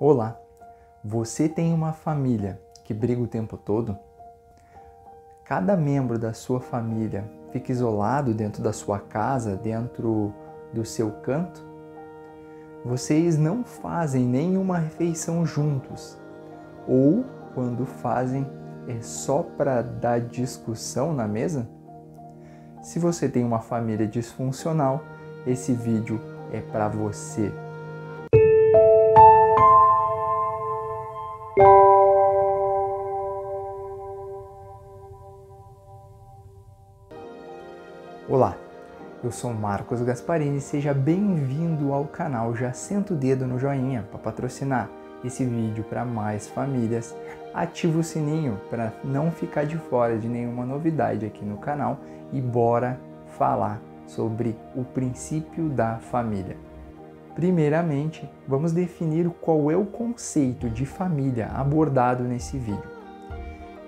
Olá, você tem uma família que briga o tempo todo? Cada membro da sua família fica isolado dentro da sua casa, dentro do seu canto? Vocês não fazem nenhuma refeição juntos? Ou, quando fazem, é só para dar discussão na mesa? Se você tem uma família disfuncional, esse vídeo é para você. Olá, eu sou Marcos Gasparini e seja bem-vindo ao canal. Já senta o dedo no joinha para patrocinar esse vídeo para mais famílias. Ativa o sininho para não ficar de fora de nenhuma novidade aqui no canal e bora falar sobre o princípio da família. Primeiramente, vamos definir qual é o conceito de família abordado nesse vídeo.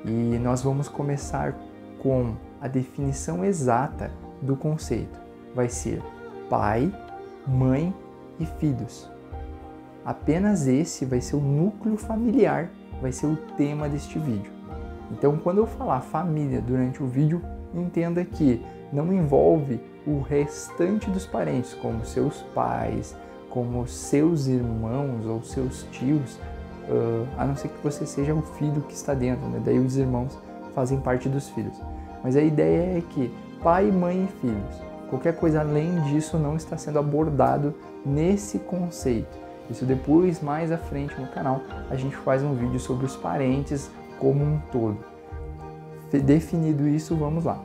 E nós vamos começar com a definição exata do conceito. Vai ser pai, mãe e filhos. Apenas esse vai ser o núcleo familiar, vai ser o tema deste vídeo. Então, quando eu falar família durante o vídeo, entenda que não envolve o restante dos parentes, como seus pais, como seus irmãos ou seus tios, a não ser que você seja o filho que está dentro, né? Daí os irmãos fazem parte dos filhos. Mas a ideia é que pai, mãe e filhos. Qualquer coisa além disso não está sendo abordado nesse conceito. Isso depois, mais à frente no canal, a gente faz um vídeo sobre os parentes como um todo. Definido isso, vamos lá.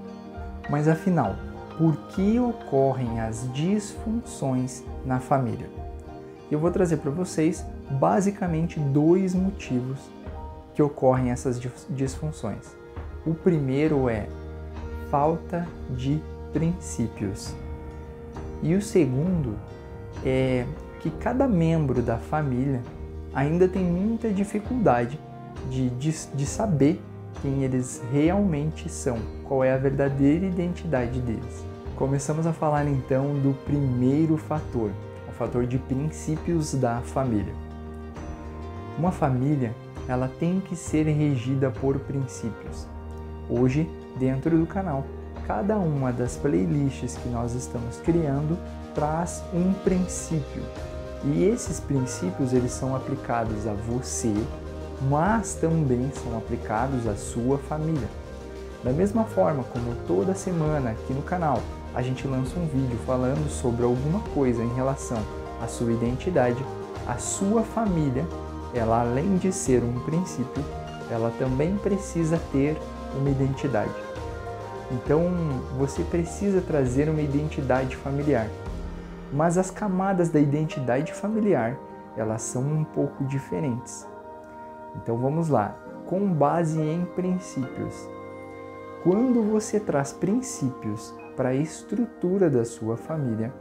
Mas afinal, por que ocorrem as disfunções na família? Eu vou trazer para vocês basicamente dois motivos que ocorrem essas disfunções. O primeiro é falta de princípios. E o segundo é que cada membro da família ainda tem muita dificuldade de saber quem eles realmente são, qual é a verdadeira identidade deles. Começamos a falar então do primeiro fator, o fator de princípios da família. Uma família, ela tem que ser regida por princípios. Hoje, dentro do canal, cada uma das playlists que nós estamos criando traz um princípio. E esses princípios eles são aplicados a você, mas também são aplicados à sua família. Da mesma forma como toda semana aqui no canal a gente lança um vídeo falando sobre alguma coisa em relação à sua identidade, a sua família, ela além de ser um princípio, ela também precisa ter uma identidade. Então, você precisa trazer uma identidade familiar. Mas as camadas da identidade familiar, elas são um pouco diferentes. Então, vamos lá. Com base em princípios. Quando você traz princípios para a estrutura da sua família,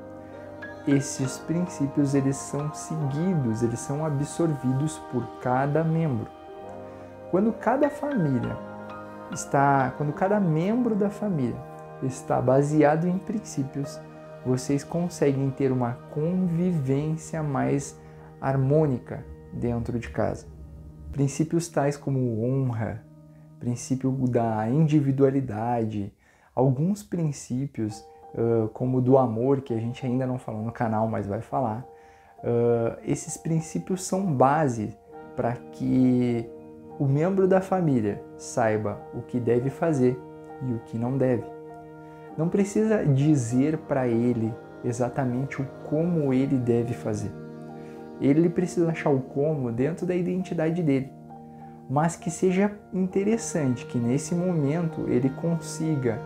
esses princípios eles são seguidos, eles são absorvidos por cada membro. Quando cada membro da família está baseado em princípios, vocês conseguem ter uma convivência mais harmônica dentro de casa. Princípios tais como honra, princípio da individualidade, alguns princípios como o do amor, que a gente ainda não falou no canal, mas vai falar. Esses princípios são base para que o membro da família saiba o que deve fazer e o que não deve. Não precisa dizer para ele exatamente o como ele deve fazer. Ele precisa achar o como dentro da identidade dele. Mas que seja interessante, que nesse momento ele consiga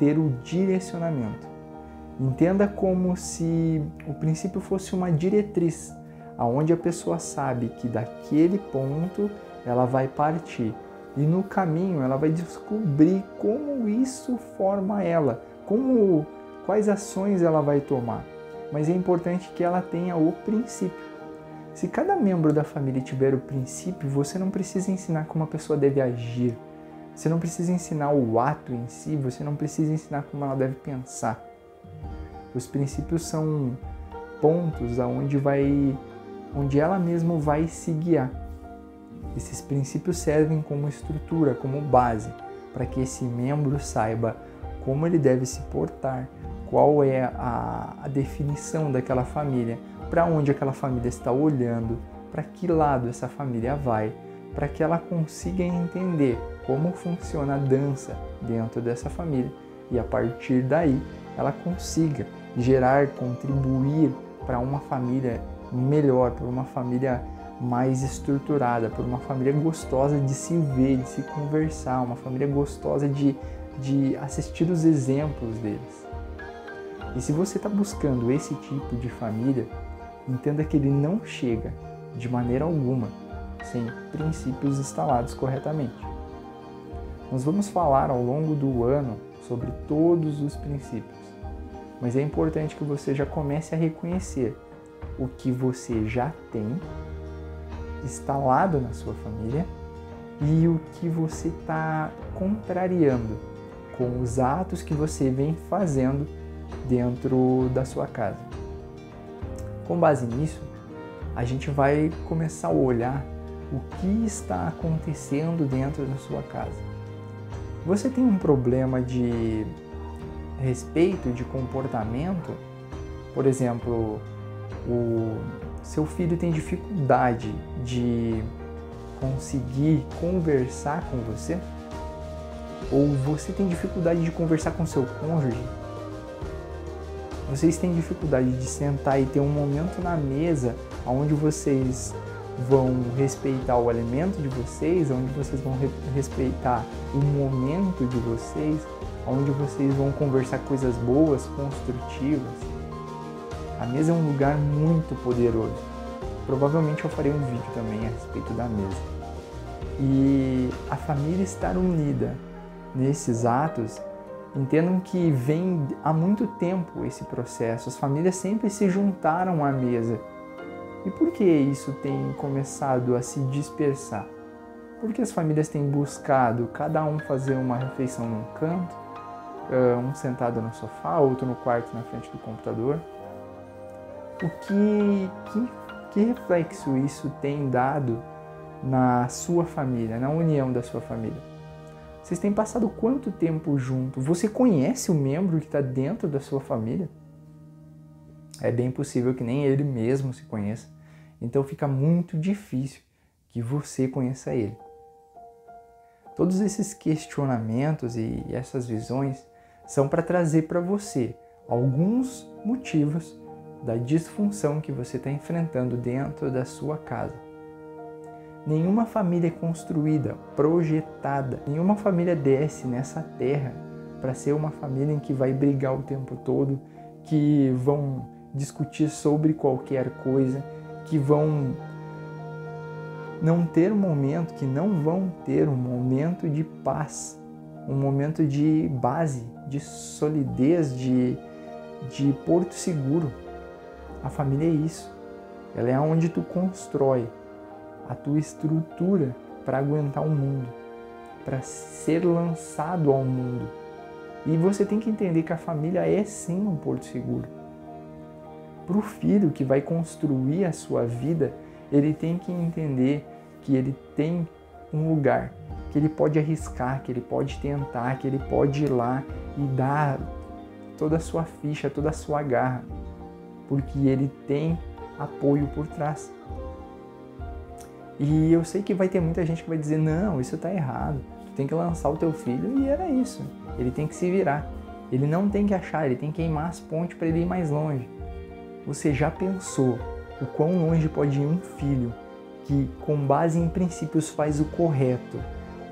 ter o direcionamento. Entenda como se o princípio fosse uma diretriz, aonde a pessoa sabe que daquele ponto ela vai partir e no caminho ela vai descobrir como isso forma ela, quais ações ela vai tomar. Mas é importante que ela tenha o princípio. Se cada membro da família tiver o princípio, você não precisa ensinar como a pessoa deve agir. Você não precisa ensinar o ato em si, você não precisa ensinar como ela deve pensar. Os princípios são pontos aonde vai onde ela mesma vai se guiar. Esses princípios servem como estrutura, como base, para que esse membro saiba como ele deve se portar, qual é a definição daquela família, para onde aquela família está olhando, para que lado essa família vai, para que ela consiga entender como funciona a dança dentro dessa família e a partir daí ela consiga gerar, contribuir para uma família melhor, para uma família mais estruturada, para uma família gostosa de se ver, de se conversar, uma família gostosa de assistir os exemplos deles. E se você está buscando esse tipo de família, entenda que ele não chega de maneira alguma sem princípios instalados corretamente. Nós vamos falar ao longo do ano sobre todos os princípios, mas é importante que você já comece a reconhecer o que você já tem instalado na sua família e o que você está contrariando com os atos que você vem fazendo dentro da sua casa. Com base nisso, a gente vai começar a olhar o que está acontecendo dentro da sua casa. Você tem um problema de respeito, de comportamento? Por exemplo, o seu filho tem dificuldade de conseguir conversar com você? Ou você tem dificuldade de conversar com seu cônjuge? Vocês têm dificuldade de sentar e ter um momento na mesa onde vocês vão respeitar o alimento de vocês, onde vocês vão respeitar o momento de vocês, onde vocês vão conversar coisas boas, construtivas? A mesa é um lugar muito poderoso. Provavelmente eu farei um vídeo também a respeito da mesa. E a família estar unida nesses atos, entendam que vem há muito tempo esse processo. As famílias sempre se juntaram à mesa. E por que isso tem começado a se dispersar? Porque as famílias têm buscado cada um fazer uma refeição num canto, um sentado no sofá, outro no quarto na frente do computador. Que reflexo isso tem dado na sua família, na união da sua família? Vocês têm passado quanto tempo junto? Você conhece o membro que está dentro da sua família? É bem possível que nem ele mesmo se conheça. Então fica muito difícil que você conheça ele. Todos esses questionamentos e essas visões são para trazer para você alguns motivos da disfunção que você está enfrentando dentro da sua casa. Nenhuma família é construída, projetada, nenhuma família desce nessa terra para ser uma família em que vai brigar o tempo todo, que vão discutir sobre qualquer coisa, que vão não ter um momento, que não vão ter um momento de paz, um momento de base, de solidez, de porto seguro. A família é isso. Ela é onde tu constrói a tua estrutura para aguentar o mundo, para ser lançado ao mundo. E você tem que entender que a família é sim um porto seguro. Para o filho que vai construir a sua vida, ele tem que entender que ele tem um lugar, que ele pode arriscar, que ele pode tentar, que ele pode ir lá e dar toda a sua ficha, toda a sua garra, porque ele tem apoio por trás. E eu sei que vai ter muita gente que vai dizer, não, isso está errado, tu tem que lançar o teu filho, e era isso, ele tem que se virar, ele não tem que achar, ele tem que queimar as pontes para ele ir mais longe. Você já pensou o quão longe pode ir um filho que com base em princípios faz o correto,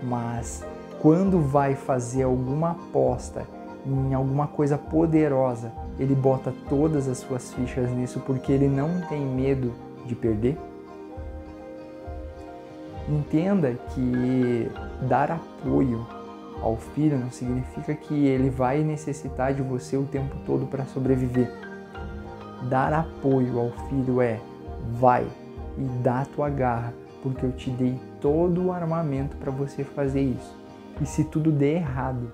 mas quando vai fazer alguma aposta em alguma coisa poderosa, ele bota todas as suas fichas nisso porque ele não tem medo de perder? Entenda que dar apoio ao filho não significa que ele vai necessitar de você o tempo todo para sobreviver. Dar apoio ao filho é, vai e dá a tua garra, porque eu te dei todo o armamento para você fazer isso. E se tudo der errado,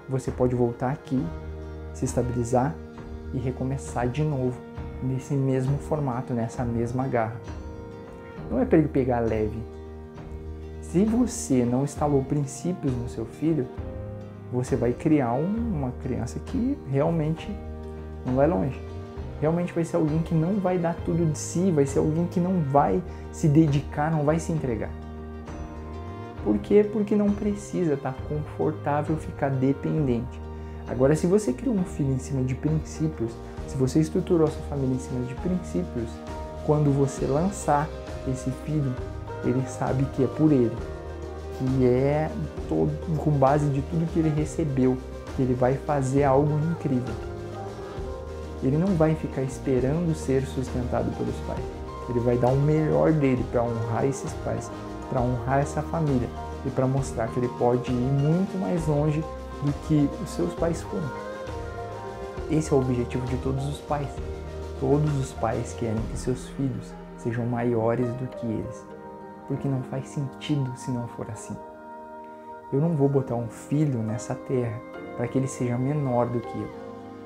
você pode voltar aqui, se estabilizar e recomeçar de novo, nesse mesmo formato, nessa mesma garra. Não é para ele pegar leve. Se você não instalou princípios no seu filho, você vai criar uma criança que realmente não vai longe. Realmente vai ser alguém que não vai dar tudo de si, vai ser alguém que não vai se dedicar, não vai se entregar. Por quê? Porque não precisa, tá confortável ficar dependente. Agora, se você criou um filho em cima de princípios, se você estruturou a sua família em cima de princípios, quando você lançar esse filho, ele sabe que é por ele, que é com base de tudo que ele recebeu, que ele vai fazer algo incrível. Ele não vai ficar esperando ser sustentado pelos pais. Ele vai dar o melhor dele para honrar esses pais, para honrar essa família e para mostrar que ele pode ir muito mais longe do que os seus pais foram. Esse é o objetivo de todos os pais. Todos os pais querem que seus filhos sejam maiores do que eles, porque não faz sentido se não for assim. Eu não vou botar um filho nessa terra para que ele seja menor do que eu,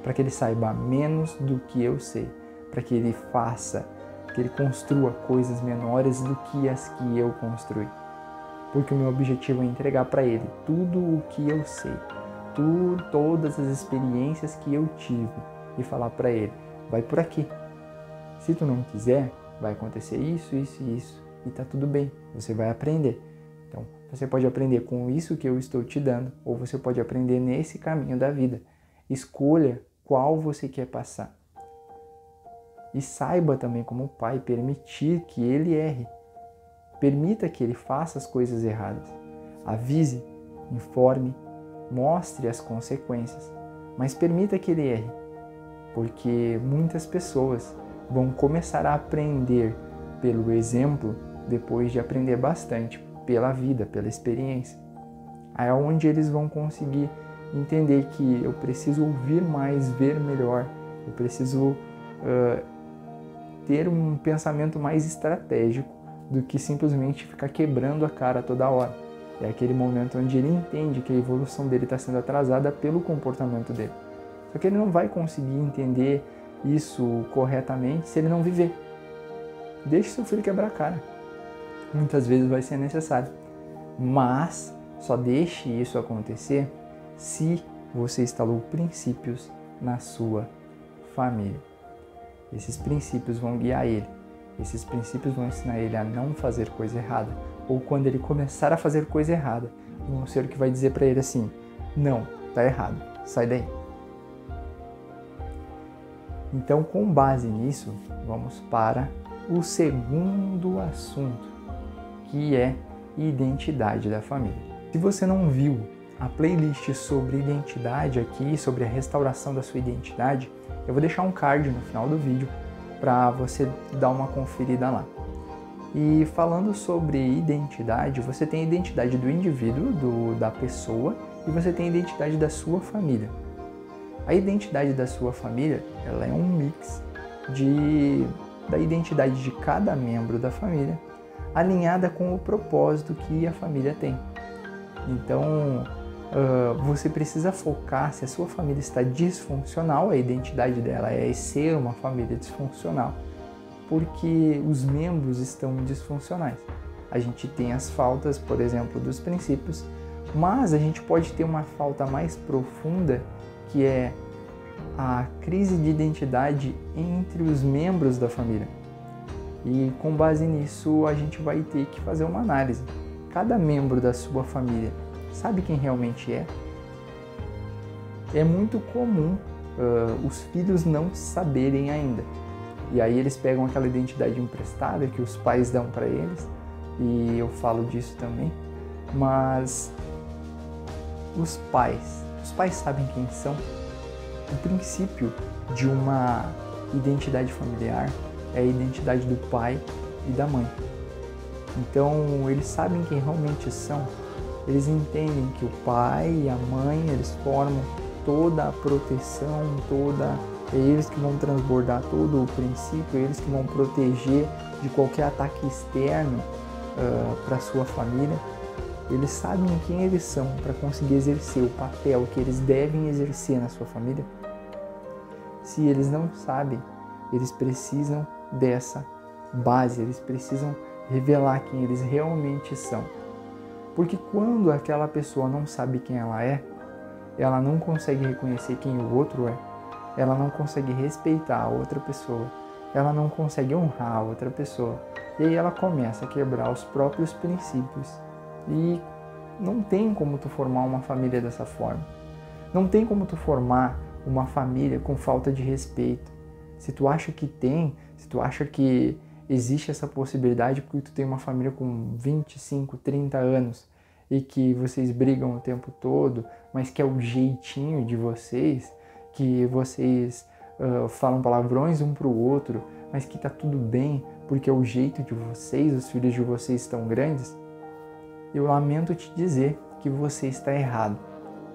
para que ele saiba menos do que eu sei, para que ele faça, que ele construa coisas menores do que as que eu construí. Porque o meu objetivo é entregar para ele tudo o que eu sei, todas as experiências que eu tive e falar para ele, vai por aqui. Se tu não quiser, vai acontecer isso, isso e isso, e tá tudo bem, você vai aprender. Então, você pode aprender com isso que eu estou te dando, ou você pode aprender nesse caminho da vida. Escolha qual você quer passar. E saiba também, como pai, permitir que ele erre. Permita que ele faça as coisas erradas. Avise, informe, mostre as consequências, mas permita que ele erre, porque muitas pessoas vão começar a aprender pelo exemplo depois de aprender bastante pela vida, pela experiência. Aí é onde eles vão conseguir entender que eu preciso ouvir mais, ver melhor, eu preciso ter um pensamento mais estratégico do que simplesmente ficar quebrando a cara toda hora. É aquele momento onde ele entende que a evolução dele está sendo atrasada pelo comportamento dele. Só que ele não vai conseguir entender isso corretamente se ele não viver. Deixe seu filho quebrar a cara. Muitas vezes vai ser necessário. Mas só deixe isso acontecer se você instalou princípios na sua família. Esses princípios vão guiar ele. Esses princípios vão ensinar ele a não fazer coisa errada. Ou quando ele começar a fazer coisa errada, vão ser o que vai dizer para ele assim, não, tá errado, sai daí. Então, com base nisso, vamos para o segundo assunto, que é identidade da família. Se você não viu a playlist sobre identidade aqui, sobre a restauração da sua identidade, eu vou deixar um card no final do vídeo para você dar uma conferida lá. E falando sobre identidade, você tem a identidade do indivíduo, da pessoa, e você tem a identidade da sua família. A identidade da sua família, ela é um mix da identidade de cada membro da família, alinhada com o propósito que a família tem. Então, você precisa focar se a sua família está disfuncional, a identidade dela é ser uma família disfuncional, porque os membros estão disfuncionais. A gente tem as faltas, por exemplo, dos princípios, mas a gente pode ter uma falta mais profunda, que é a crise de identidade entre os membros da família. E com base nisso, a gente vai ter que fazer uma análise. Cada membro da sua família sabe quem realmente é? É muito comum os filhos não saberem ainda. E aí eles pegam aquela identidade emprestada que os pais dão para eles, e eu falo disso também, mas os pais sabem quem são. O princípio de uma identidade familiar é a identidade do pai e da mãe. Então eles sabem quem realmente são, eles entendem que o pai e a mãe, eles formam toda a proteção, é eles que vão transbordar todo o princípio, é eles que vão proteger de qualquer ataque externo para a sua família. Eles sabem quem eles são para conseguir exercer o papel que eles devem exercer na sua família. Se eles não sabem, Eles precisam dessa base, eles precisam revelar quem eles realmente são. Porque quando aquela pessoa não sabe quem ela não consegue reconhecer quem o outro é, ela não consegue respeitar a outra pessoa, ela não consegue honrar a outra pessoa. E aí ela começa a quebrar os próprios princípios. E não tem como tu formar uma família dessa forma. Não tem como tu formar uma família com falta de respeito. Se tu acha que tem, se tu acha que existe essa possibilidade porque tu tem uma família com 25, 30 anos e que vocês brigam o tempo todo, mas que é o jeitinho de vocês, que vocês falam palavrões um pro outro, mas que tá tudo bem porque é o jeito de vocês, os filhos de vocês estão grandes, eu lamento te dizer que você está errado.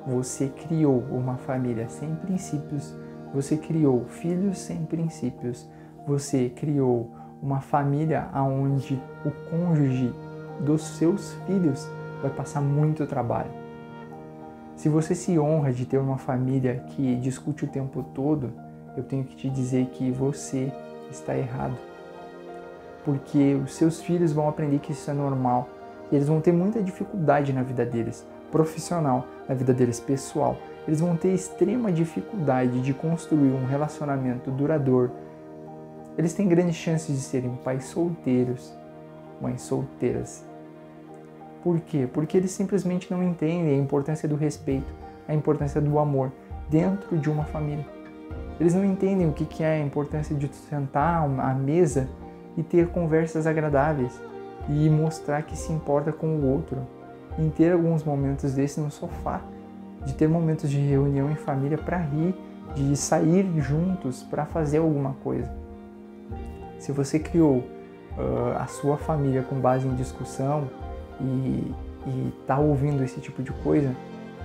Você criou uma família sem princípios, você criou filhos sem princípios, você criou uma família onde o cônjuge dos seus filhos vai passar muito trabalho. Se você se honra de ter uma família que discute o tempo todo, eu tenho que te dizer que você está errado. Porque os seus filhos vão aprender que isso é normal. E eles vão ter muita dificuldade na vida deles, profissional, na vida deles pessoal. Eles vão ter extrema dificuldade de construir um relacionamento duradouro. Eles têm grandes chances de serem pais solteiros, mães solteiras. Por quê? Porque eles simplesmente não entendem a importância do respeito, a importância do amor dentro de uma família. Eles não entendem o que é a importância de sentar à mesa e ter conversas agradáveis e mostrar que se importa com o outro, em ter alguns momentos desses no sofá, de ter momentos de reunião em família para rir, de sair juntos para fazer alguma coisa. Se você criou a sua família com base em discussão e está ouvindo esse tipo de coisa,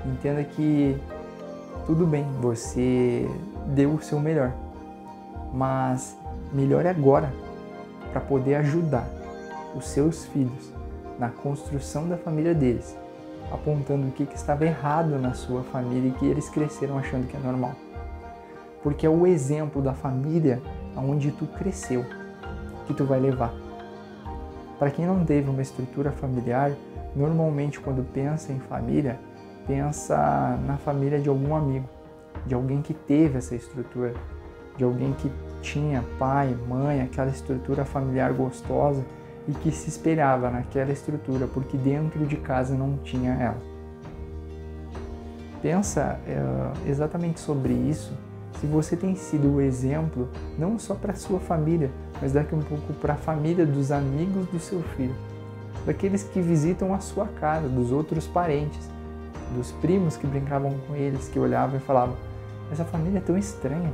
entenda que tudo bem, você deu o seu melhor, mas melhore agora para poder ajudar os seus filhos na construção da família deles, apontando o que estava errado na sua família e que eles cresceram achando que é normal. Porque é o exemplo da família onde tu cresceu que tu vai levar. Para quem não teve uma estrutura familiar, normalmente quando pensa em família, pensa na família de algum amigo, de alguém que teve essa estrutura, de alguém que tinha pai, mãe, aquela estrutura familiar gostosa e que se espelhava naquela estrutura porque dentro de casa não tinha ela. Pensa exatamente sobre isso, se você tem sido o exemplo não só para a sua família, mas daqui um pouco para a família dos amigos do seu filho, daqueles que visitam a sua casa, dos outros parentes, dos primos que brincavam com eles, que olhavam e falavam: essa família é tão estranha,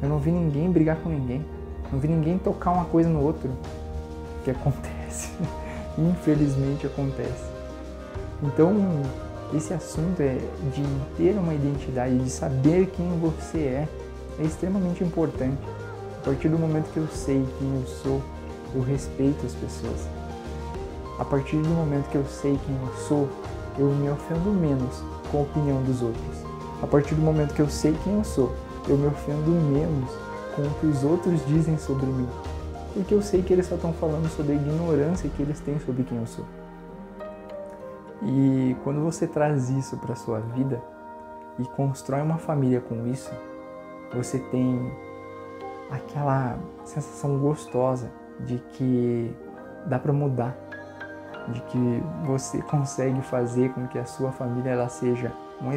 eu não vi ninguém brigar com ninguém, não vi ninguém tocar uma coisa no outro, que acontece, infelizmente acontece. Então, esse assunto de ter uma identidade, de saber quem você é extremamente importante. A partir do momento que eu sei quem eu sou, eu respeito as pessoas. A partir do momento que eu sei quem eu sou, eu me ofendo menos com a opinião dos outros. A partir do momento que eu sei quem eu sou, eu me ofendo menos com o que os outros dizem sobre mim. Porque eu sei que eles só estão falando sobre a ignorância que eles têm sobre quem eu sou. E quando você traz isso para a sua vida e constrói uma família com isso, você tem aquela sensação gostosa de que dá para mudar, de que você consegue fazer com que a sua família ela seja um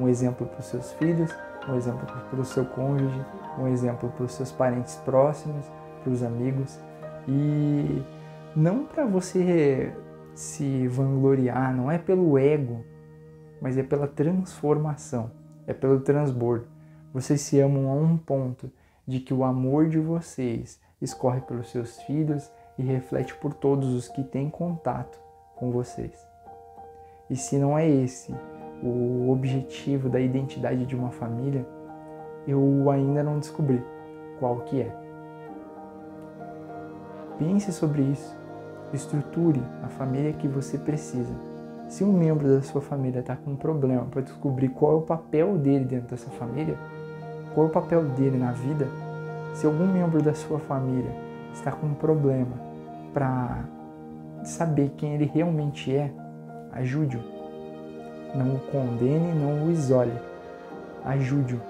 exemplo para os seus filhos, um exemplo para o seu cônjuge, um exemplo para os seus parentes próximos, para os amigos, e não para você se vangloriar, não é pelo ego, mas é pela transformação, é pelo transbordo. Vocês se amam a um ponto de que o amor de vocês escorre pelos seus filhos e reflete por todos os que têm contato com vocês. E se não é esse o objetivo da identidade de uma família, eu ainda não descobri qual que é. Pense sobre isso. Estruture a família que você precisa. Se um membro da sua família está com um problema para descobrir qual é o papel dele dentro dessa família, qual é o papel dele na vida, Se algum membro da sua família está com um problema para saber quem ele realmente é, ajude-o. Não o condene, não o isole. Ajude-o.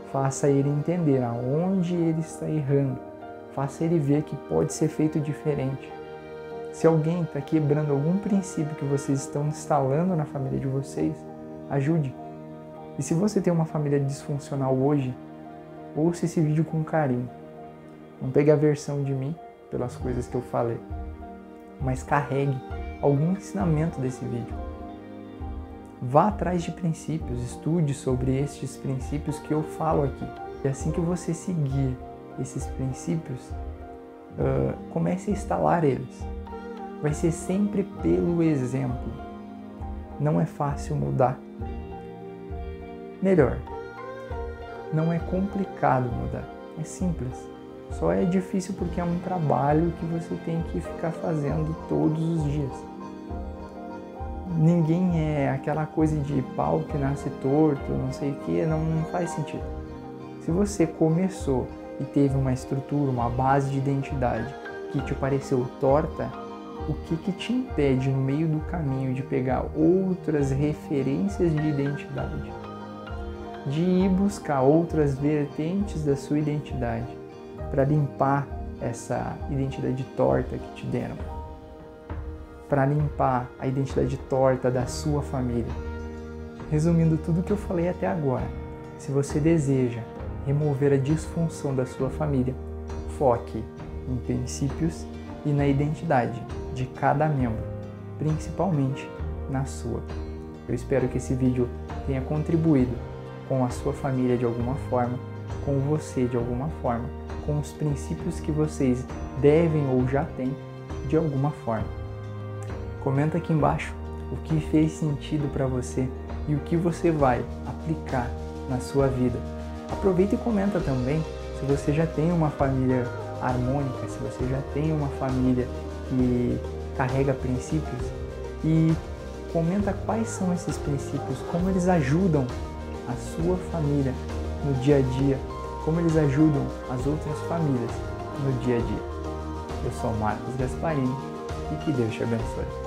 Faça ele entender aonde ele está errando. Faça ele ver que pode ser feito diferente. Se alguém está quebrando algum princípio que vocês estão instalando na família de vocês, ajude. E se você tem uma família disfuncional hoje, ouça esse vídeo com carinho. Não pegue a versão de mim pelas coisas que eu falei, mas carregue algum ensinamento desse vídeo. Vá atrás de princípios, estude sobre estes princípios que eu falo aqui. E assim que você seguir esses princípios, comece a instalar eles. Vai ser sempre pelo exemplo. Não é fácil mudar. Melhor, não é complicado mudar, é simples. Só é difícil porque é um trabalho que você tem que ficar fazendo todos os dias. Ninguém é aquela coisa de pau que nasce torto, não sei o que, não faz sentido. Se você começou e teve uma estrutura, uma base de identidade que te pareceu torta, o que te impede no meio do caminho de pegar outras referências de identidade? De ir buscar outras vertentes da sua identidade para limpar essa identidade torta que te deram, para limpar a identidade torta da sua família. Resumindo tudo que eu falei até agora, se você deseja remover a disfunção da sua família, foque em princípios e na identidade de cada membro, principalmente na sua. Eu espero que esse vídeo tenha contribuído com a sua família de alguma forma, com você de alguma forma, com os princípios que vocês devem ou já têm de alguma forma. Comenta aqui embaixo o que fez sentido para você e o que você vai aplicar na sua vida. Aproveita e comenta também se você já tem uma família harmônica, se você já tem uma família que carrega princípios, e comenta quais são esses princípios, como eles ajudam a sua família no dia a dia, como eles ajudam as outras famílias no dia a dia. Eu sou Marcos Gasparini e que Deus te abençoe.